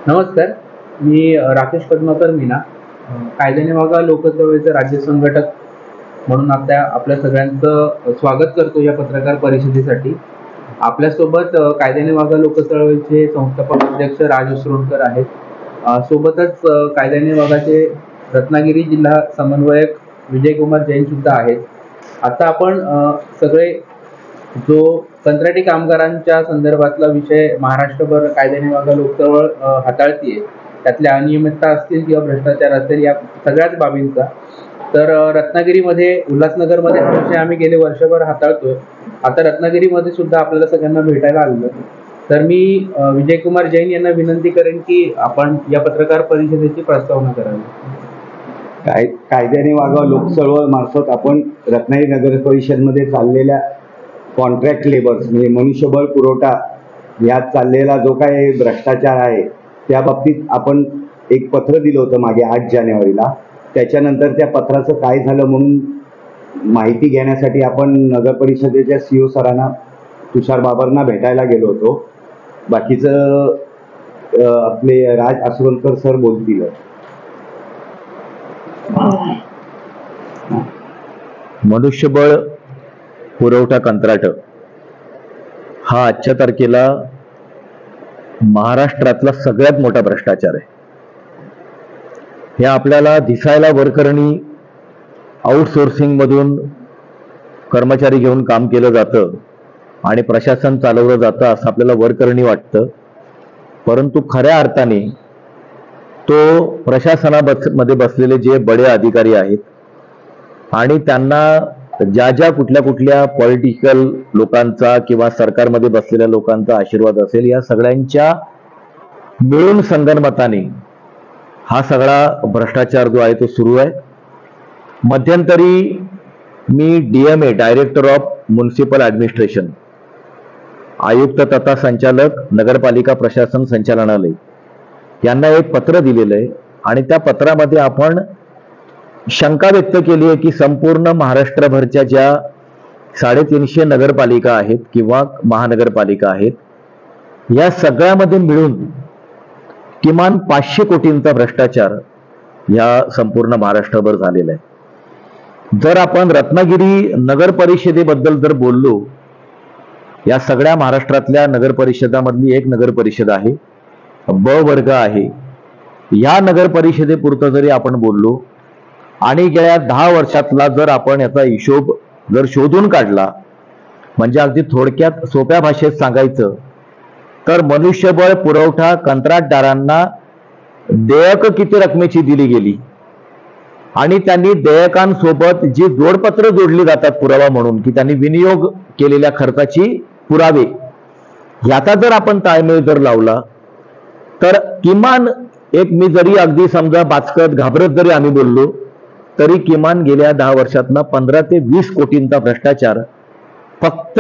नमस्कार. मी राकेश पद्माकर मीना. कायद्याने वागा लोकचळवळीचे राज्य संघटक म्हणून आपल्या सगळ्यांचं स्वागत करतो या पत्रकार परिषदेसाठी. आपल्यासोबत कायद्याने वागा लोकचळवळीचे संस्थापक अध्यक्ष राज उसरोणकर आहेत. सोबतच कायद्याने वागाचे रत्नागिरी जिल्हा समन्वयक विजयकुमार जैन सुद्धा आहेत. आता आपण सगळे जो कंत्राटी कामगारांच्या संदर्भातला विषय महाराष्ट्रभर कायद्याने वागा लोकचळवळ हाताळतीये, त्यातल्या अनियमितता असतील किंवा भ्रष्टाचार असेल, या सगळ्याच बाबींचा तर रत्नागिरीमध्ये, उल्हासनगरमध्ये हा विषय आम्ही गेले वर्षभर हाताळतोय. आता रत्नागिरीमध्ये सुद्धा आपल्याला सगळ्यांना भेटायला आलेलं. तर मी विजयकुमार जैन यांना विनंती करेन की आपण या पत्रकार परिषदेची प्रस्तावना करावी. कायद्याने वागा लोकचळवळ मार्फत आपण रत्नागिरी नगर परिषदमध्ये चाललेल्या कॉन्ट्रॅक्ट लेबर्स म्हणजे मनुष्यबळ पुरवठा यात चाललेला जो काही भ्रष्टाचार आहे त्या बाबतीत आपण एक पत्र दिलं होतं मागे 8 जानेवारीला. त्याच्यानंतर त्या पत्राचं काय झालं म्हणून माहिती घेण्यासाठी आपण नगर परिषदेच्या CEO सरांना, तुषार बाबरांना भेटायला गेलो होतो. बाकीचं आपले राज उसरोणकर सर बोलतील. मनुष्यबळ पुरवठा कंत्राट हा आजच्या तारखेला महाराष्ट्रातला सगळ्यात मोठा भ्रष्टाचार आहे. हे आपल्याला दिसायला वरकरणी आउटसोर्सिंग मधून कर्मचारी घेऊन काम केलं जातं आणि प्रशासन चालवलं जातं असं आपल्याला वरकरणी वाटतं, परंतु खऱ्या अर्थाने तो प्रशासनामध्ये बसलेले जे बडे अधिकारी आहेत आणि त्यांना ज्या कुठल्या पॉलिटिकल लोकांचा किंवा सरकारमध्ये बसलेल्या लोकांचा आशीर्वाद असेल, या सगळ्यांच्या मिळून संगनमताने हा सगळा भ्रष्टाचार जो आहे तो सुरू आहे. मध्यंतरी मी DMA, director of municipal administration, आयुक्त तथा संचालक नगरपालिका प्रशासन संचालनालय यांना एक पत्र दिलेलं आहे आणि त्या पत्रामध्ये आपण शंका व्यक्त केली आहे की संपूर्ण महाराष्ट्रभरच्या ज्या 350 नगरपालिका आहेत किंवा महानगरपालिका आहेत, या सगळ्यामध्ये मिळून किमान 500 कोटींचा भ्रष्टाचार या संपूर्ण महाराष्ट्रभर झालेला आहे. जर आपण रत्नागिरी नगर परिषदेबद्दल जर बोललो, या सगळ्या महाराष्ट्रातल्या नगर परिषदामधली एक नगर परिषद आहे, ब वर्ग आहे. या नगर परिषदेपुरतं जरी आपण बोललो आणि गेल्या 10 वर्षातला जर आपण याचा हिशोब जर शोधून काढला, म्हणजे अगदी थोडक्यात सोप्या भाषेत सांगायचं तर मनुष्यबळ पुरवठा कंत्राटदारांना देयक किती रकमेची दिली गेली आणि त्यांनी देयकांसोबत जी जोडपत्र जोडली जातात पुरावा म्हणून की त्यांनी विनियोग केलेल्या खर्चाची पुरावे, याचा जर आपण ताळमेळ जर लावला तर किमान एक, मी जरी अगदी समजा बाचकत घाबरत जरी आम्ही बोललो तरी किमान गेल्या 10 वर्षातनं 15 ते 20 कोटींचा भ्रष्टाचार फक्त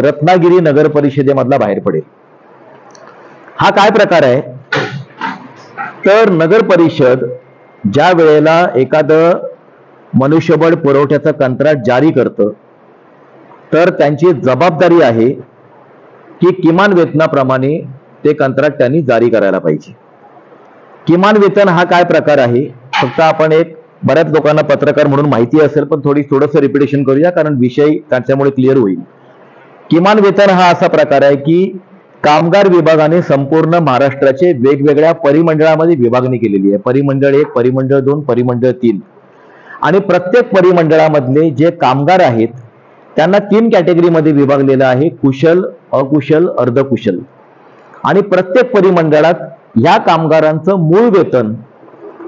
रत्नागिरी नगर परिषदेमधला बाहेर पडेल. हा काय प्रकार आहे तर नगर परिषद ज्या वेळेला एखादं मनुष्यबळ पुरवठ्याचं कंत्राट जारी करतं तर त्यांची जबाबदारी आहे की किमान वेतनाप्रमाणे ते कंत्राट त्यांनी जारी करायला पाहिजे. किमान वेतन हा काय प्रकार आहे, फक्त आपण एक, बऱ्याच लोकांना पत्रकार म्हणून माहिती असेल पण थोडंसं रिपिटेशन करूया कारण विषय त्याच्यामुळे क्लिअर होईल. किमान वेतन हा असा प्रकार आहे की कामगार विभागाने संपूर्ण महाराष्ट्राचे वेगवेगळ्या परिमंडळामध्ये विभागणी केलेली आहे. परिमंडळ 1, परिमंडळ 2, परिमंडळ 3 आणि प्रत्येक परिमंडळामधले जे कामगार आहेत त्यांना 3 कॅटेगरीमध्ये विभागलेलं आहे: कुशल, अकुशल, अर्धकुशल. आणि प्रत्येक परिमंडळात या कामगारांचं मूळ वेतन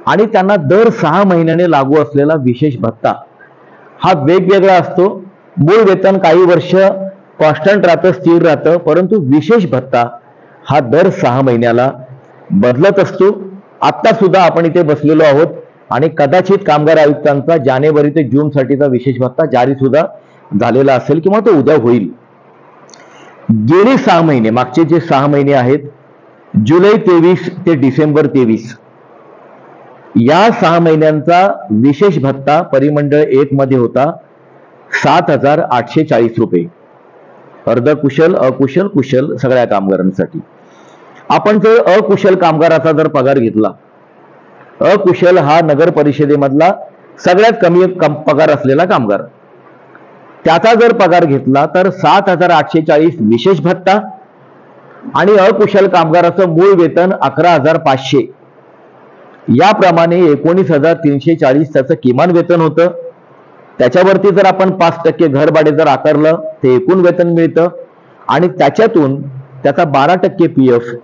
आणि त्यांना दर 6 महिन्याने लागू असलेला विशेष भत्ता हा वेगवेगळा असतो. मूळ वेतन काही वर्ष कॉन्स्टंट राहतं, स्थिर राहतं, परंतु विशेष भत्ता हा दर 6 महिन्याला बदलत असतो. आत्ता सुद्धा आपण इथे बसलेलो आहोत आणि कदाचित कामगार आयुक्तांचा जानेवारी ते जून साठीचा विशेष भत्ता जारी सुद्धा झालेला असेल किंवा तो उद्या होईल. गेली 6 महिने, मागचे जे 6 महिने आहेत, जुलै 23 ते डिसेंबर 23, या 6 महिन्यांचा विशेष भत्ता परिमंडळ 1 मध्ये होता 7,840 रुपये, अर्धकुशल, अकुशल, कुशल सगळ्या कामगारांसाठी. आपण जर अकुशल कामगाराचा जर पगार घेतला, अकुशल हा नगर परिषदेमधला सगळ्यात कमी पगार असलेला कामगार, त्याचा जर पगार घेतला तर 7,840 विशेष भत्ता आणि अकुशल कामगाराचं मूळ वेतन 11,500, याप्रमाणे 19,340 त्याचं किमान वेतन होतं. त्याच्यावरती जर आपण 5% घरभाडे जर आकारलं ते एकूण वेतन मिळतं आणि त्याच्यातून त्याचा 12% PF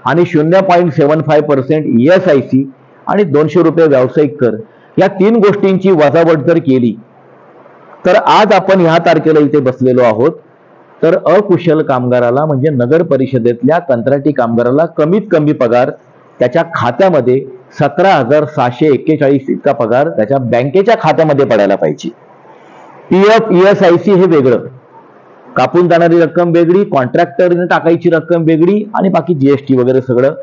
आणि 0.75% ESIC आणि 200 रुपये व्यावसायिक कर, या 3 गोष्टींची वजावट जर केली तर आज आपण ह्या तारखेला इथे बसलेलो आहोत, तर अकुशल कामगाराला म्हणजे नगर परिषदेतल्या कंत्राटी कामगाराला कमीत कमी पगार त्याच्या खात्यामध्ये 17,641 इतका पगार त्याच्या बँकेच्या खात्यामध्ये पडायला पाहिजे. PF ESIC हे वेगळं, कापून जाणारी रक्कम वेगळी, कॉन्ट्रॅक्टरने टाकायची रक्कम वेगळी आणि बाकी GST वगैरे सगळं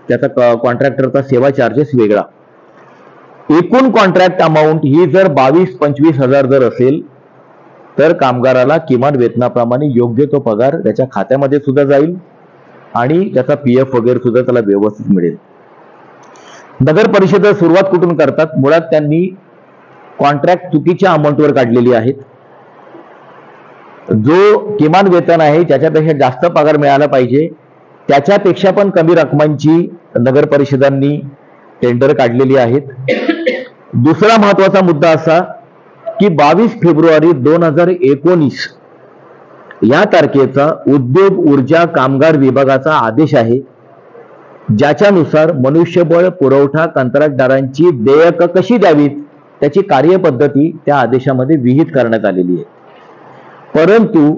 त्याचा कॉन्ट्रॅक्टरचा सेवा चार्जेस वेगळा. एकूण कॉन्ट्रॅक्ट अमाऊंट ही जर 22-25 हजार जर असेल तर कामगाराला किमान वेतनाप्रमाणे योग्य तो पगार त्याच्या खात्यामध्ये सुद्धा जाईल आणि त्याचा PF वगैरे सुद्धा त्याला व्यवस्थित मिळेल. नगर परिषद सुरुवात कुठून करतात? मुळात त्यांनी कॉन्ट्रॅक्ट चुकीच्या अमाऊंटवर काढलेली आहेत. जो किमान वेतन आहे त्याच्यापेक्षा जास्त पगार मिळाला पाहिजे, त्याच्यापेक्षा पण कमी रकमांची नगर परिषदांनी टेंडर काढलेली आहेत. दुसरा महत्वाचा मुद्दा असा की 22 फेब्रुवारी 2019 या तारखेचा उद्योग ऊर्जा कामगार विभागाचा आदेश आहे, ज्याच्यानुसार मनुष्यबळ पुरवठा कंत्राटदारांची देयक कशी द्यावीत त्याची कार्यपद्धती त्या आदेशामध्ये विहित करण्यात आलेली आहे. परंतु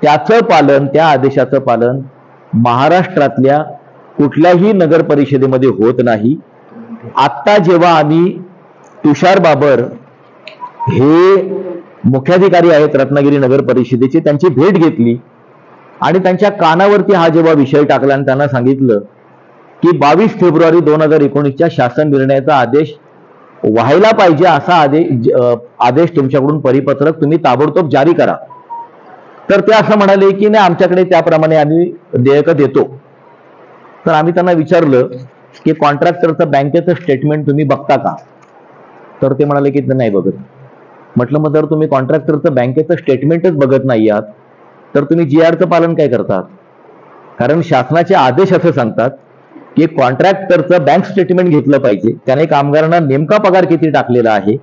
त्याचं पालन, त्या आदेशाचं पालन महाराष्ट्रातल्या कुठल्याही नगर परिषदेमध्ये होत नाही. आत्ता जेव्हा आम्ही तुषार बाबर हे मुख्याधिकारी आहेत रत्नागिरी नगर परिषदेचे, त्यांची भेट घेतली आणि त्यांच्या कानावरती हा जेव्हा विषय टाकला आणि त्यांना सांगितलं की 22 फेब्रुवारी 2019च्या शासन निर्णयाचा आदेश व्हायला पाहिजे, असा आदेश तुमच्याकडून परिपत्रक तुम्ही ताबडतोब जारी करा, तर ते असं म्हणाले की नाही, आमच्याकडे त्याप्रमाणे आम्ही देयक देतो. तर आम्ही त्यांना विचारलं की कॉन्ट्रॅक्टरचं बँकेचं स्टेटमेंट तुम्ही बघता का? तर ते म्हणाले की नाही बघत. म्हटलं मग जर तुम्ही कॉन्ट्रॅक्टरचं बँकेचं स्टेटमेंटच बघत नाही आहात तर तुम्ही GRचं पालन काय करतात? कारण शासनाचे आदेश असं सांगतात की कॉन्ट्रॅक्टरचं बँक स्टेटमेंट घेतलं पाहिजे, त्याने कामगारांना नेमका पगार किती टाकलेला आहे,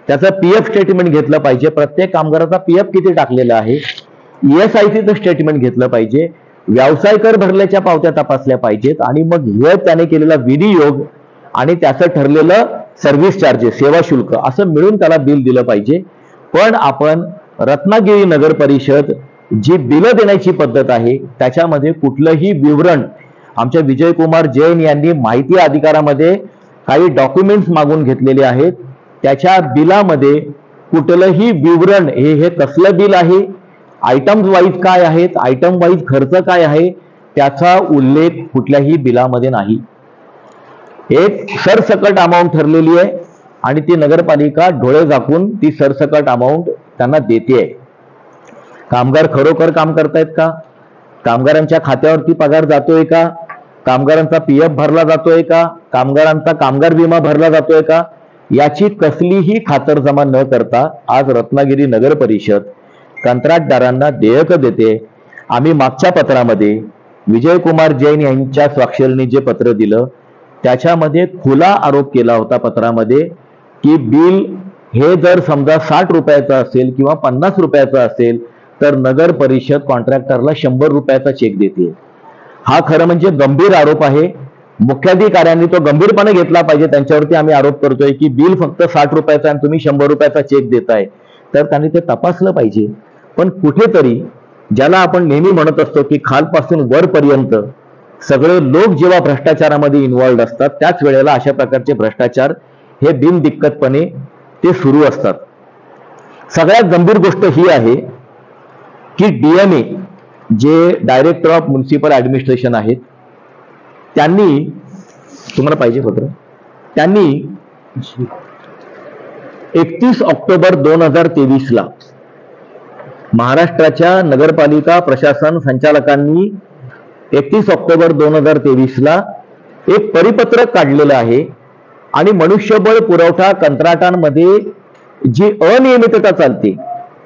त्याचं PF स्टेटमेंट घेतलं पाहिजे, प्रत्येक कामगाराचा PF किती टाकलेला आहे, ESICचं स्टेटमेंट घेतलं पाहिजे, व्यवसाय कर भरल्याच्या पावत्या तपासल्या पाहिजेत आणि मग हे त्याने केलेला विनियोग आणि त्याचं ठरलेलं सर्व्हिस चार्जेस, सेवा शुल्क असं मिळून त्याला बिल दिलं पाहिजे. पण आपण रत्नागिरी नगर परिषद जी बिलं देण्याची पद्धत आहे त्याच्यामध्ये कुठलंही विवरण, आमच्या विजयकुमार जैन यांनी माहिती अधिकारामध्ये काही डॉक्युमेंट्स मागून घेतलेले आहेत, त्याच्या बिलामध्ये कुठलंही विवरण हे कसलं बिल आहे, आयटम वाईज काय आहेत, आयटम वाईज खर्च काय आहे, त्याचा उल्लेख कुठल्याही बिलामध्ये नाही. एक सरसकट अमाऊंट ठरलेली आहे आणि ती नगरपालिका डोळे झाकून ती सरसकट अमाऊंट त्यांना देते. कामगार खरोखर काम करतायत का? कामगारांच्या खात्यावरती पगार जातोय का? कामगारांचा PF भरला जातोय का? कामगारांचा कामगार विमा भरला जातोय का? याची कसलीही खातरजमा न करता आज रत्नागिरी नगर परिषद कंत्राटदारांना देयक देते. आम्ही मागच्या पत्रामध्ये विजयकुमार जैन यांच्या स्वाक्षरीने जे पत्र दिलं त्याच्यामध्ये खुला आरोप केला होता पत्रामध्ये की बिल हे जर समजा 60 रुपयाचं असेल किंवा 50 रुपयाचं असेल तर नगर परिषद कॉन्ट्रॅक्टरला 100 रुपयाचा चेक देते. हा खरं म्हणजे गंभीर आरोप आहे. मुख्याधिकाऱ्यांनी तो गंभीरपणे घेतला पाहिजे. त्यांच्यावरती आम्ही आरोप करतोय की बिल फक्त 60 रुपयाचं आणि तुम्ही 100 रुपयाचा चेक देताय, तर त्यांनी ते तपासलं पाहिजे. पण कुठेतरी ज्याला आपण नेहमी म्हणत असतो की खालपासून वरपर्यंत सगळे लोक जेव्हा भ्रष्टाचारामध्ये इन्व्हॉल्ड असतात त्याच वेळेला अशा प्रकारचे भ्रष्टाचार हे बिनदिक्कतपणे ते सुरू असतात. सगळ्यात गंभीर गोष्ट ही आहे की DMA जे डायरेक्टर ऑफ म्युनिसिपल ऍडमिनिस्ट्रेशन आहेत त्यांनी, तुम्हाला पाहिजे पत्र, त्यांनी 31 ऑक्टोबर 2023 महाराष्ट्राच्या नगरपालिका प्रशासन संचालकांनी 31 ऑक्टोबर 2023ला एक परिपत्रक काढलेलं आहे आणि मनुष्यबळ पुरवठा कंत्राटांमध्ये जी अनियमितता चालते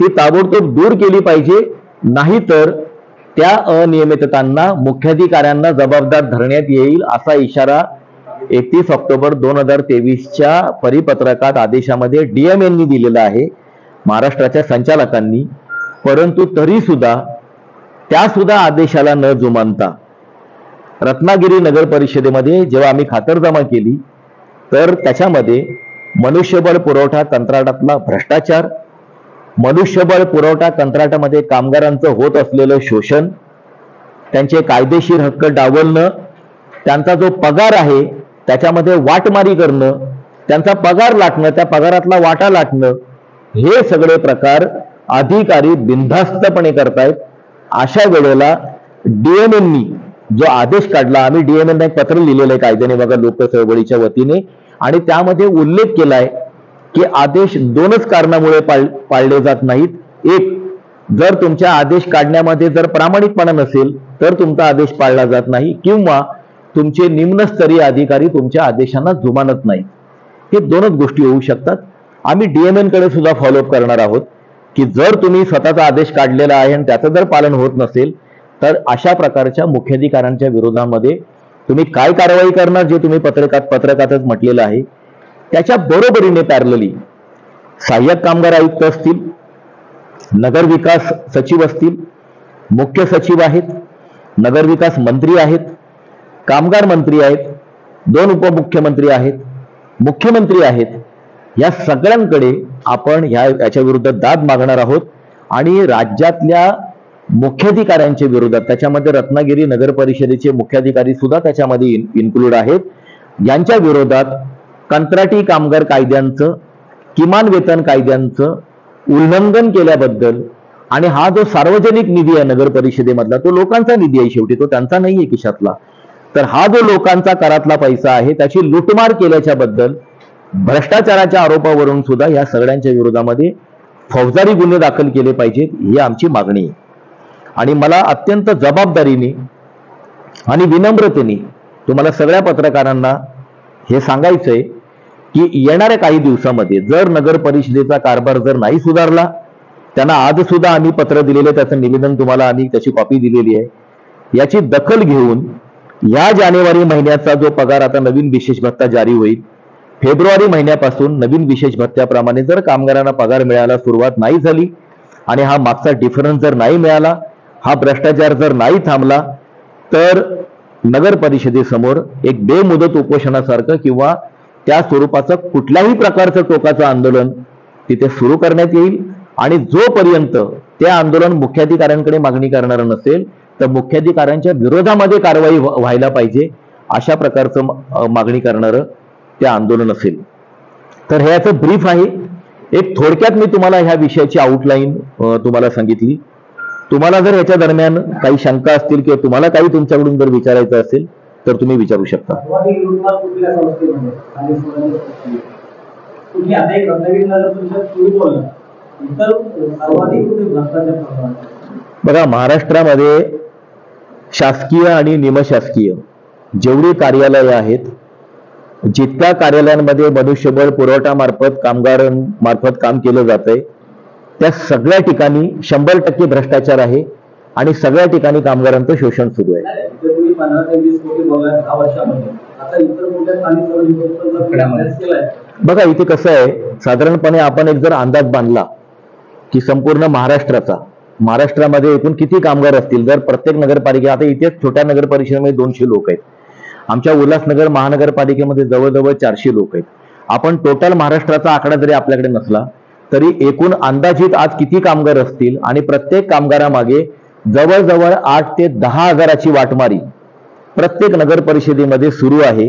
ती ताबडतोब दूर केली पाहिजे, नाहीतर त्या अनियमिततांना मुख्याधिकाऱ्यांना जबाबदार धरण्यात येईल असा इशारा 31 ऑक्टोबर 2023च्या परिपत्रकात आदेशामध्ये डीएमएननी दिलेला आहे, महाराष्ट्राच्या संचालकांनी. परंतु तरी सुद्धा त्या सुद्धा आदेशाला न जुमानता रत्नागिरी नगर परिषदेमध्ये जेव्हा आम्ही खातरजमा केली तर त्याच्यामध्ये मनुष्यबळ पुरवठा कंत्राटातला भ्रष्टाचार, मनुष्यबळ पुरवठा कंत्राटामध्ये कामगारांचं होत असलेलं शोषण, त्यांचे कायदेशीर हक्क डावलणं, त्यांचा जो पगार आहे त्याच्यामध्ये वाटमारी करणं, त्यांचा पगार लाटणं, त्या पगारातला वाटा लाटणं, हे सगळे प्रकार अधिकारी बिनधास्तपणे करतायत. अशा वेळेला डीएमएननी जो आदेश काढला, आम्ही डीएमएनला एक पत्र लिहिलेलं आहे कायद्याने बघा लोक चळवळीच्या वतीने, आणि त्यामध्ये उल्लेख केलाय की आदेश दोनच कारणामुळे पाळले जात नाहीत. एक, जर तुमच्या आदेश काढण्यामध्ये जर प्रामाणिकपणा नसेल तर तुमचा आदेश पाळला जात नाही, किंवा तुमचे निम्नस्तरीय अधिकारी तुमच्या आदेशांना जुमानत नाहीत. हे दोनच गोष्टी होऊ शकतात. आम्ही डीएमएन कडे सुद्धा फॉलोअप करणार आहोत की जर तुम्ही स्वतःचा आदेश काढलेला आहे आणि त्याचं जर पालन होत नसेल तर अशा प्रकारच्या मुख्याधिकाऱ्यांच्या विरोधामध्ये तुम्ही काय कारवाई करणार, जे तुम्ही पत्रकातच म्हटलेलं आहे. त्याच्या बरोबरीने पॅरलली सहाय्यक कामगार आयुक्त असतील, नगरविकास सचिव असतील, मुख्य सचिव आहेत, नगरविकास मंत्री आहेत, कामगार मंत्री आहेत, 2 उपमुख्यमंत्री आहेत, मुख्यमंत्री आहेत, या सगळ्यांकडे आपण याच्या विरुद्ध दाद मागणार आहोत. आणि राज्यातल्या मुख्याधिकाऱ्यांच्या विरोधात, त्याच्यामध्ये रत्नागिरी नगर परिषदेचे मुख्याधिकारी सुद्धा त्याच्यामध्ये इन्क्लूड आहेत, यांच्या विरोधात कंत्राटी कामगार कायद्यांचं, किमान वेतन कायद्यांचं उल्लंघन केल्याबद्दल, आणि हा जो सार्वजनिक निधी आहे नगर परिषदेमधला तो लोकांचा निधी आहे, शेवटी तो त्यांचा नाहीये खिशातला, तर हा जो लोकांचा करातला पैसा आहे त्याची लुटमार केल्याच्या बद्दल, भ्रष्टाचाराच्या आरोपावरून सुद्धा या सगळ्यांच्या विरोधामध्ये फौजदारी गुन्हे दाखल केले पाहिजेत, ही आमची मागणी आहे. आणि मला अत्यंत जबाबदारीने आणि विनम्रतेने तुम्हाला सगळ्या पत्रकारांना हे सांगायचंय की येणाऱ्या काही दिवसामध्ये जर नगर परिषदेचा कारभार जर नाही सुधारला, त्यांना आज सुद्धा आम्ही पत्र दिलेले, त्याचं निवेदन तुम्हाला आम्ही त्याची कॉपी दिलेली आहे, याची दखल घेऊन या जानेवारी महिन्याचा जो पगार आता नवीन विशेष भत्ता जारी होईल, फेब्रुवारी महिन्यापासून नवीन विशेष भत्त्याप्रमाणे जर कामगारांना पगार मिळायला सुरुवात नाही झाली आणि हा मागचा डिफरन्स जर नाही मिळाला, हा भ्रष्टाचार जर नाही थांबला, तर नगर परिषदेसमोर एक बेमुदत उपोषणासारखं किंवा त्या स्वरूपाचं कुठल्याही प्रकारचं टोकाचं आंदोलन तिथे सुरू करण्यात येईल. आणि जोपर्यंत ते आंदोलन मुख्याधिकाऱ्यांकडे मागणी करणारं नसेल तर मुख्याधिकाऱ्यांच्या विरोधामध्ये कारवाई व्हायला पाहिजे अशा प्रकारचं मागणी करणारं ते आंदोलन असेल. तर हे याचं ब्रीफ आहे. एक थोडक्यात मी तुम्हाला ह्या विषयाची आउटलाईन तुम्हाला सांगितली. तुम्हाला जर याच्या दरम्यान काही शंका असतील किंवा तुम्हाला काही तुमच्याकडून जर विचारायचं असेल तर तुम्ही विचारू शकता. बघा, महाराष्ट्रामध्ये शासकीय आणि निमशासकीय जेवढी कार्यालये आहेत, जितक्या कार्यालयांमध्ये मनुष्यबळ पुरवठा मार्फत कामगारांमार्फत काम केलं जातंय त्या सगळ्या ठिकाणी 100% भ्रष्टाचार आहे आणि सगळ्या ठिकाणी कामगारांचं शोषण सुरू आहे. बघा, इथे कसं आहे, साधारणपणे आपण एक जर अंदाज बांधला की संपूर्ण महाराष्ट्रामध्ये एकूण किती कामगार असतील, जर प्रत्येक नगरपालिका, आता इथे छोट्या नगर परिषदेमध्ये 200 लोक आहेत, आमच्या उल्हासनगर महानगरपालिकेमध्ये जवळजवळ 400 लोक आहेत. आपण टोटल महाराष्ट्राचा आकडा जरी आपल्याकडे नसला तरी एकूण अंदाजित आज किती कामगार असतील आणि प्रत्येक कामगारामागे जवळजवळ 8 ते 10 हजाराची वाटमारी प्रत्येक नगर परिषदेमध्ये सुरू आहे.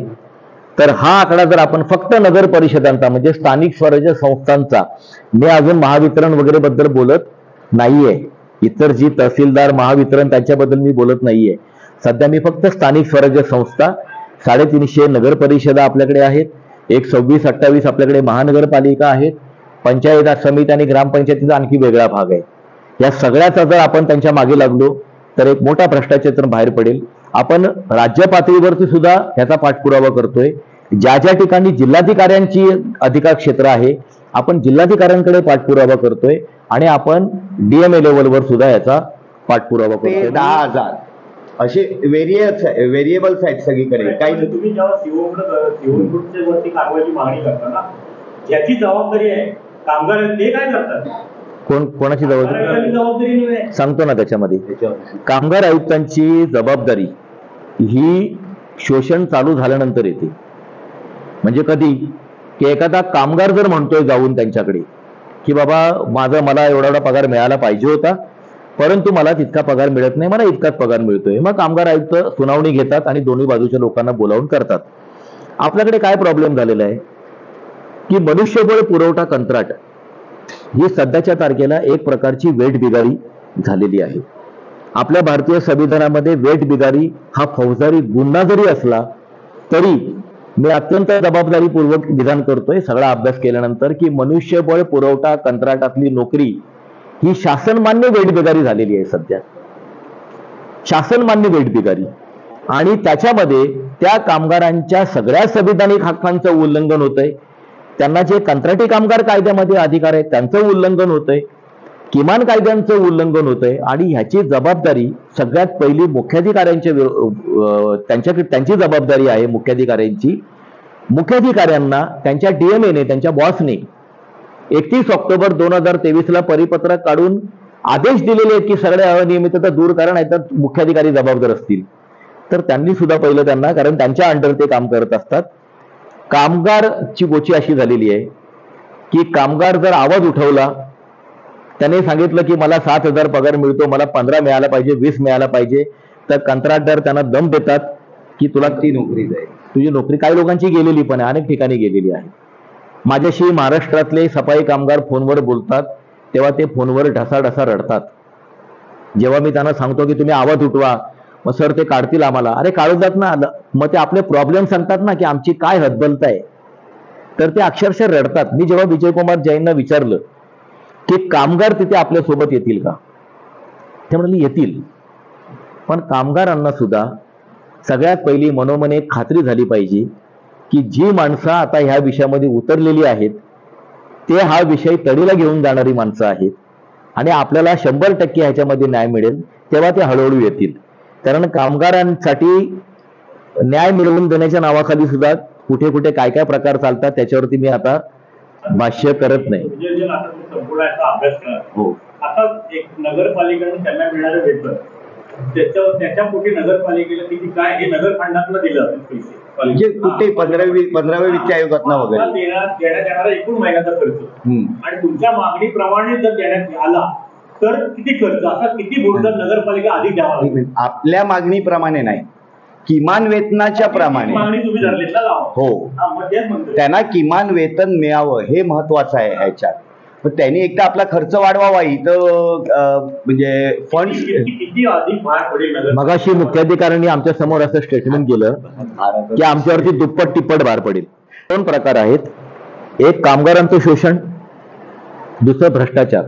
तर हा आकडा जर आपण फक्त नगर परिषदांचा म्हणजे स्थानिक स्वराज्य संस्थांचा, मी अजून महावितरण वगैरे बद्दल बोलत नाहीये, इतर जी तहसीलदार महावितरण त्यांच्याबद्दल मी बोलत नाहीये, सध्या मी फक्त स्थानिक स्वराज्य संस्था 350 नगर परिषदा आपल्याकडे आहेत, एक 26-28 आपल्याकडे महानगरपालिका आहेत, पंचायत समिती आणि ग्रामपंचायतीचा आणखी वेगळा भाग आहे. या सगळ्याचा जर आपण त्यांच्या मागे लागलो तर एक मोठा भ्रष्टाचार बाहेर पडेल. आपण राज्य पातळीवरती सुद्धा ह्याचा पाठपुरावा करतोय. ज्या ज्या ठिकाणी जिल्हाधिकाऱ्यांची अधिकार क्षेत्र आहे आपण जिल्हाधिकाऱ्यांकडे पाठपुरावा करतोय आणि आपण डीएमए लेवलवर सुद्धा याचा पाठपुरावा ते करतोय. 10,000 असे व्हेरिएबल्स आहेत सगळीकडे. काही तुम्ही जेव्हा सीओकडे वरती कारवाईची मागणी करता ना, याची जबाबदारी आहे कामगार, ते काय करतात? कोणाची जबाबदारी जबाबदारी नाही. सांगतो ना त्याच्यामध्ये. कामगार आयुक्तांची जबाबदारी ही शोषण चालू झाल्यानंतर येते. म्हणजे कधी की एखादा कामगार जर म्हणतोय जाऊन त्यांच्याकडे की बाबा मला एवढा पगार मिळाला पाहिजे होता, परंतु मला तितका पगार मिळत नाही, मला इतकाच पगार मिळतोय. मग कामगार आयुक्त सुनावणी घेतात आणि दोन्ही बाजूच्या लोकांना बोलावून करतात. आपल्याकडे काय प्रॉब्लेम झालेला आहे की मनुष्यबळ पुरवठा कंत्राट ही सध्याच्या तारखेला एक प्रकारची वेठबिगारी झालेली आहे. आपल्या भारतीय संविधानामध्ये वेठबिगारी हा फौजदारी गुन्हा जरी असला तरी मी अत्यंत जबाबदारीपूर्वक विधान करतोय सगळा अभ्यास केल्यानंतर की मनुष्यबळ पुरवठा कंत्राटातली नोकरी ही शासनमान्य वेठबिगारी झालेली आहे. सध्या शासनमान्य वेठबिगारी, आणि त्याच्यामध्ये त्या कामगारांच्या सगळ्या संविधानिक हक्कांचं उल्लंघन होतंय. त्यांना जे कंत्राटी कामगार कायद्यामध्ये अधिकार आहेत त्यांचं उल्लंघन होतंय, किमान कायद्यांचं उल्लंघन होतंय. आणि ह्याची जबाबदारी सगळ्यात पहिली त्यांची जबाबदारी आहे मुख्याधिकाऱ्यांची. मुख्याधिकाऱ्यांना त्यांच्या डीएमएने त्यांच्या बॉसने 31 ऑक्टोबर 2023 परिपत्रक काढून आदेश दिलेले आहेत की सगळ्या अनियमितता दूर करा, नाहीतर मुख्याधिकारी जबाबदार असतील. तर त्यांनी सुद्धा पहिलं त्यांना, कारण त्यांच्या अंडर ते काम करत असतात. कामगारची गोची अशी झालेली आहे की कामगार जर आवाज उठवला, त्याने सांगितलं की मला 7,000 पगार मिळतो, मला 15 मिळाला पाहिजे, 20 मिळाला पाहिजे, तर कंत्राटदार त्यांना दम देतात की तुला ती नोकरी जाईल. तुझी नोकरी काही लोकांची गेलेली पण आहे, अनेक ठिकाणी गेलेली आहे. माझ्याशी महाराष्ट्रातले सफाई कामगार फोनवर बोलतात तेव्हा ते फोनवर ढसाढसा रडतात. जेव्हा मी त्यांना सांगतो की तुम्ही आवाज उठवा, मग सर ते काढतील आम्हाला. अरे काढू जात ना, मग ते आपले प्रॉब्लेम सांगतात ना की आमची काय हतबलता आहे, तर ते अक्षरशः रडतात. मी जेव्हा विजयकुमार जैनना विचारलं की कामगार तिथे आपल्यासोबत येतील का, ते म्हणाले येतील, पण कामगारांना सुद्धा सगळ्यात पहिली मनोमन एक खात्री झाली पाहिजे की जी माणसं आता ह्या विषयामध्ये उतरलेली आहेत ते हा विषय तडीला घेऊन जाणारी माणसं आहेत आणि आपल्याला 100% ह्याच्यामध्ये न्याय मिळेल, तेव्हा ते हळूहळू येतील. कारण कामगारांसाठी न्याय मिळवून देण्याच्या नावाखाली सुद्धा कुठे कुठे काय काय प्रकार चालतात त्याच्यावरती मी आता भाष्य करत नाही. संपूर्ण याचा अभ्यास करा. हो, आता एक नगरपालिकेने त्यांना मिळणारे वेतन त्याच्या पोटी नगरपालिकेला किती काय हे नगर फंडातनं दिलं पैसे, म्हणजे कुठे 15व्या वित्त आयोगातनं वगैरे देण्यात येणारा एकूण महिन्याचा खर्च आणि तुमच्या मागणीप्रमाणे जर देण्यात आला तर किती खर्च, असा किती बोलतात नगरपालिका अधिक द्यावा लागेल. आपल्या मागणीप्रमाणे नाही, किमान वेतनाच्या प्रमाणे मागणी तुम्ही धरलीत ना लावा. हो, मग तेच म्हणतो त्यांना किमान वेतन मिळावं हे महत्वाचं आहे ह्याच्यात. पण त्यांनी एकदा आपला खर्च वाढवावा इथं म्हणजे फंड्स किती अधिक भार पडेल नगर. मगाशी मुख्याधिकाऱ्यांनी आमच्या समोर असं स्टेटमेंट केलं की आमच्यावरती दुप्पट तिप्पट भार पडेल. 2 प्रकार आहेत, एक कामगारांचं शोषण, दुसरं भ्रष्टाचार.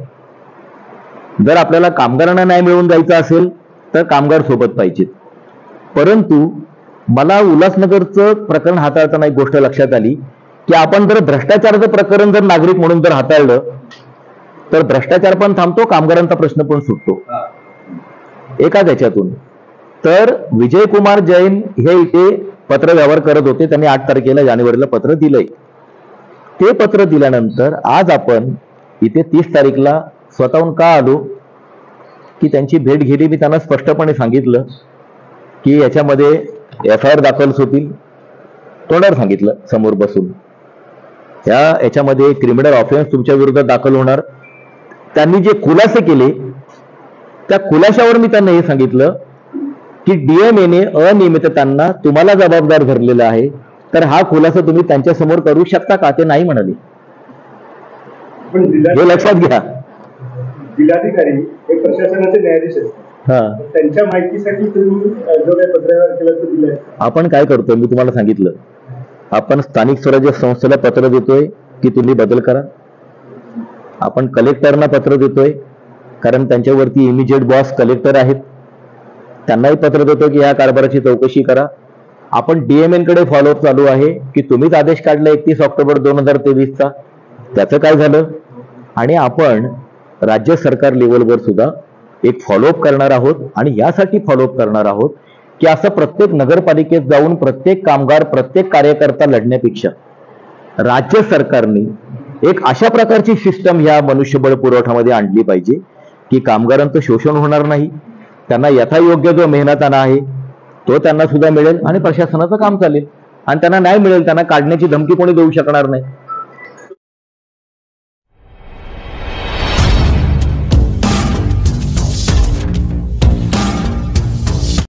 जर आपल्याला कामगारांना न्याय मिळवून जायचा असेल तर कामगार सोबत पाहिजेत. परंतु मला उल्हासनगरचं प्रकरण हाताळताना एक गोष्ट लक्षात आली की आपण जर भ्रष्टाचाराचं प्रकरण जर नागरिक म्हणून जर हाताळलं तर भ्रष्टाचार पण थांबतो, कामगारांचा प्रश्न पण सुटतो एका त्याच्यातून. तर विजयकुमार जैन हे इथे पत्र व्यवहार करत होते, त्यांनी 8 तारखेला जानेवारीला पत्र दिलंय. ते पत्र दिल्यानंतर आज आपण इथे 30 तारीखला स्वतःहून का आलो की त्यांची भेट घेतली. मी त्यांना स्पष्टपणे सांगितलं की याच्यामध्ये FIR दाखल होतील, तोंडावर सांगितलं समोर बसून, याच्यामध्ये क्रिमिनल ऑफेन्स तुमच्या विरोधात दाखल होणार. त्यांनी जे खुलासे केले त्या खुलाशावर मी त्यांना हे सांगितलं की DMAने अनियमिततांना तुम्हाला जबाबदार धरलेला आहे, तर हा खुलासा तुम्ही त्यांच्या समोर करू शकता का. ते नाही म्हणाले. हे लक्षात घ्या. जिल्हाधिकारी हे प्रशासनाचे न्यायाधीश असतात, त्यांच्या माहितीसाठी तुम्ही जो काही पत्रव्यवहार केला तो दिलाय. आपण काय करतोय मी तुम्हाला सांगितलं, आपण स्थानिक स्वराज्य संस्थेला पत्र देतोय की तुम्ही बदल करा. आपण कलेक्टरना पत्र देतोय कारण त्यांच्यावरती इमिजिएट बॉस कलेक्टर आहेत. त्यांनाही पत्र देतो की या कारभाराची चौकशी करा. आपण DMN कडे फॉलोअप चालू आहे की तुम्हीच आदेश काढला 31 ऑक्टोबर 2023चा, त्याचं काय झालं. आणि आपण राज्य सरकार लेवलवर सुद्धा एक फॉलोअप करणार आहोत. आणि यासाठी फॉलोअप करणार आहोत की असं प्रत्येक नगरपालिकेत जाऊन प्रत्येक कामगार, प्रत्येक कार्यकर्ता लढण्यापेक्षा राज्य सरकारने एक अशा प्रकारची सिस्टम ह्या मनुष्यबळ पुरवठ्यामध्ये आणली पाहिजे की कामगारांचं शोषण होणार नाही, त्यांना यथायोग्य जो मेहनताना आहे तो त्यांना सुद्धा मिळेल आणि प्रशासनाचं काम चालेल. आणि त्यांना न्याय मिळेल, त्यांना काढण्याची धमकी कोणी देऊ शकणार नाही.